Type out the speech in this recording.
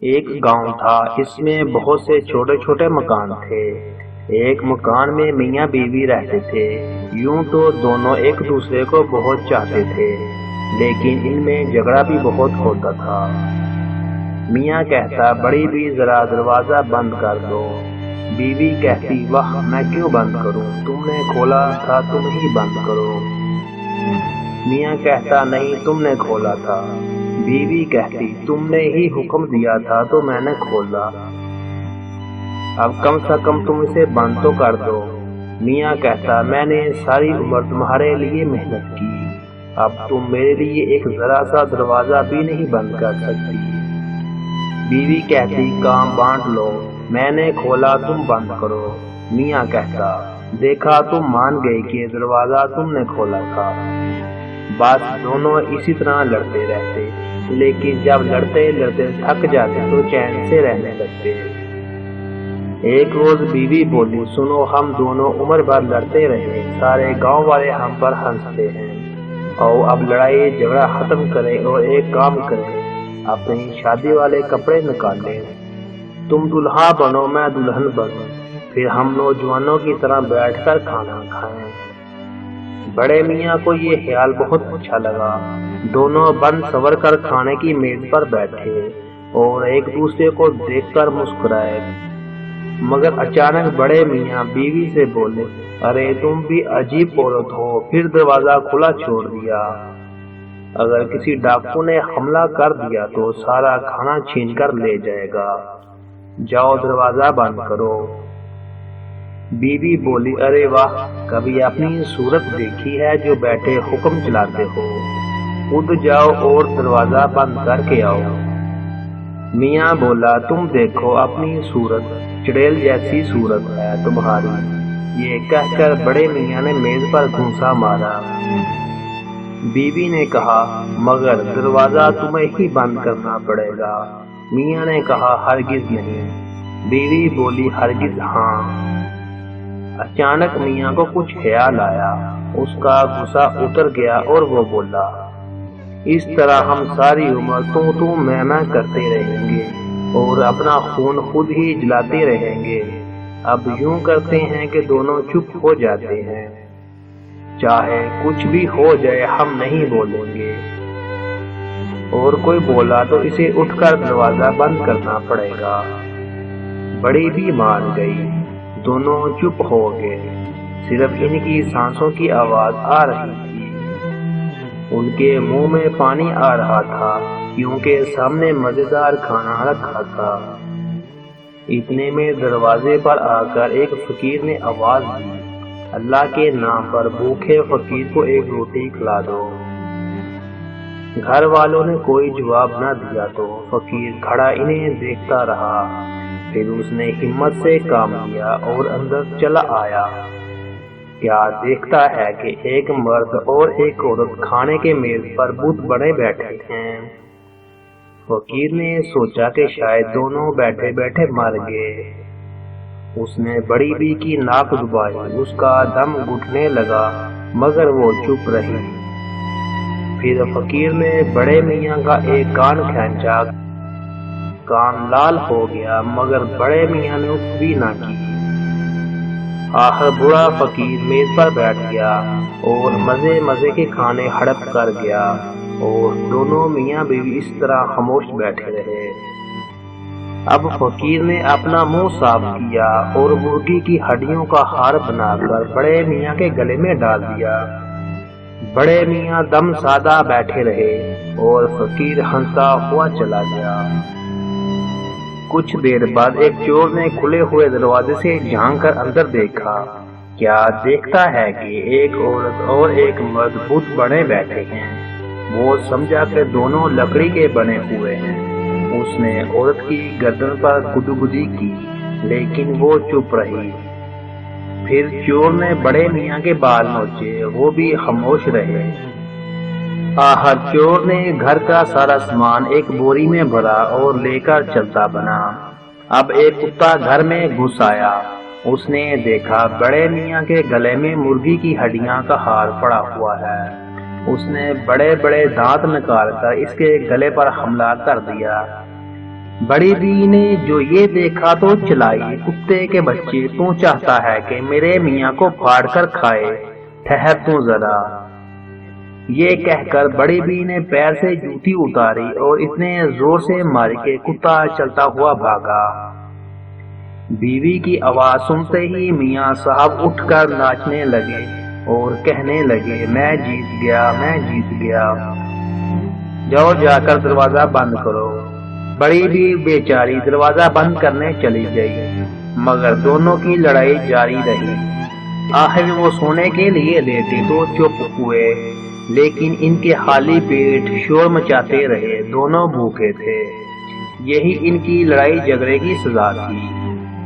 ایک گاؤں تھا، اس میں بہت سے چھوٹے چھوٹے مکان تھے۔ ایک مکان میں میاں بیوی رہتے تھے۔ یوں تو دونوں ایک دوسرے کو بہت چاہتے تھے، لیکن ان میں جھگڑا بھی بہت ہوتا تھا۔ میاں کہتا، بڑی بھی ذرا دروازہ بند کر دو۔ بیوی کہتی، واہ میں کیوں بند کروں، تم نے کھولا تھا، تم ہی بند کرو۔ میاں کہتا، نہیں تم نے کھولا تھا۔ بیوی کہتی، تم نے ہی حکم دیا تھا تو میں نے کھولا، اب کم سے کم تم اسے بند تو کر دو۔ میاں کہتا، میں نے ساری عمر تمہارے لیے محنت کی، اب تم میرے لیے ایک ذرا سا دروازہ بھی نہیں بند کر سکتی۔ بیوی کہتی، کام بانٹ لو، میں نے کھولا تم بند کرو۔ میاں کہتا، دیکھا تم مان گئی کہ دروازہ تم نے کھولا تھا۔ بس دونوں اسی طرح لڑتے رہتے، لیکن جب لڑتے لڑتے تھک جاتے تو چین سے رہنے لگتے۔ ایک روز بیوی بولی، سنو ہم دونوں عمر بھر لڑتے رہے، سارے گاؤں والے ہم پر ہنستے ہیں، اور اب لڑائی جھگڑا ختم کریں اور ایک کام کریں، اپنی شادی والے کپڑے نکالیں، تم دلہا بنو میں دلہن بنوں، پھر ہم نوجوانوں کی طرح بیٹھ کر کھانا کھائیں۔ بڑے میاں کو یہ خیال بہت اچھا لگا۔ دونوں بن سور کر کھانے کی میز پر بیٹھے اور ایک دوسرے کو دیکھ کر مسکرائے، مگر اچانک بڑے میاں بیوی سے بولے، ارے تم بھی عجیب عورت ہو، پھر دروازہ کھلا چھوڑ دیا، اگر کسی ڈاکو نے حملہ کر دیا تو سارا کھانا چھین کر لے جائے گا، جاؤ دروازہ بند کرو۔ بیوی بولی، ارے واہ، کبھی اپنی صورت دیکھی ہے جو بیٹھے حکم چلاتے ہو، خود جاؤ اور دروازہ بند کر کے آؤ۔ میاں بولا، تم دیکھو اپنی صورت، چڑیل جیسی صورت ہے تمہاری۔ یہ کہہ کر بڑے میاں نے میز پر گھونسا مارا۔ بیوی نے کہا، مگر دروازہ تمہیں ہی بند کرنا پڑے گا۔ میاں نے کہا، ہرگز نہیں۔ بیوی بولی، ہرگز ہاں۔ اچانک میاں کو کچھ خیال آیا، اس کا غصہ اتر گیا اور وہ بولا، اس طرح ہم ساری عمر تو میں کرتے رہیں گے اور اپنا خون خود ہی جلاتے رہیں گے۔ اب یوں کرتے ہیں کہ دونوں چپ ہو جاتے ہیں، چاہے کچھ بھی ہو جائے ہم نہیں بولیں گے، اور کوئی بولا تو اسے اٹھ کر دروازہ بند کرنا پڑے گا۔ بڑی بھی مان گئی، دونوں چپ ہو گئے، صرف ان کی سانسوں کی آواز آ رہی تھی۔ ان کے منہ میں پانی آ رہا تھا، کیونکہ سامنے مزیدار کھانا رکھا تھا۔ اتنے میں دروازے پر آ کر ایک فقیر نے آواز دی، اللہ کے نام پر بھوکے فقیر کو ایک روٹی کھلا دو۔ گھر والوں نے کوئی جواب نہ دیا تو فقیر کھڑا انہیں دیکھتا رہا، پھر اس نے ہمت سے کام لیا اور اندر چلا آیا۔ کیا دیکھتا ہے کہ ایک مرد اور ایک عورت کھانے کے میز پر بت بنے بیٹھے ہیں۔ فقیر نے سوچا کہ شاید دونوں بیٹھے بیٹھے مر گئے۔ اس نے بڑی بی کی ناک دبائی، اس کا دم گھٹنے لگا، مگر وہ چپ رہی۔ پھر فقیر نے بڑے میاں کا ایک کان کھینچا، کان لال ہو گیا، مگر بڑے میاں نے اف بھی نہ کی۔ آخر بڑا فقیر میز پر بیٹھ گیا اور مزے کے کھانے ہڑپ کر گیا، اور دونوں میاں بیوی اس طرح خاموش بیٹھے رہے۔ اب فقیر نے اپنا منہ صاف کیا اور مرغی کی ہڈیوں کا ہار بنا کر بڑے میاں کے گلے میں ڈال دیا۔ بڑے میاں دم سادہ بیٹھے رہے اور فقیر ہنستا ہوا چلا گیا۔ کچھ دیر بعد ایک چور نے کھلے ہوئے دروازے سے جھانک کر اندر دیکھا۔ کیا دیکھتا ہے کہ ایک عورت اور ایک مرد بت بنے بیٹھے ہیں۔ وہ سمجھا کہ دونوں لکڑی کے بنے ہوئے ہیں۔ اس نے عورت کی گردن پر گدگدی کی، لیکن وہ چپ رہی۔ پھر چور نے بڑے میاں کے بال نوچے، وہ بھی خاموش رہے۔ آخر چور نے گھر کا سارا سامان ایک بوری میں بھرا اور لے کر چلتا بنا۔ اب ایک کتا گھر میں گھس آیا، اس نے دیکھا بڑے میاں کے گلے میں مرغی کی ہڈیاں کا ہار پڑا ہوا ہے۔ اس نے بڑے بڑے دانت نکال کر اس کے گلے پر حملہ کر دیا۔ بڑی بی نے جو یہ دیکھا تو چلائی، کتے کے بچے تو چاہتا ہے کہ میرے میاں کو پھاڑ کر کھائے، ٹھہر تو ذرا۔ یہ کہہ کر بڑی بی نے پیر سے جوتی اتاری اور اتنے زور سے ماری کہ کتا چلتا ہوا بھاگا۔ بیوی کی آواز سنتے ہی میاں صاحب اٹھ کر ناچنے لگے اور کہنے لگے، میں جیت گیا، میں جیت گیا، جاؤ جا کر دروازہ بند کرو۔ بڑی بی بیچاری دروازہ بند کرنے چلی گئی، مگر دونوں کی لڑائی جاری رہی۔ آخر وہ سونے کے لیے لیٹے تو چپ ہوئے، لیکن ان کے خالی پیٹ شور مچاتے رہے، دونوں بھوکے تھے۔ یہی ان کی لڑائی جھگڑے کی سزا تھی۔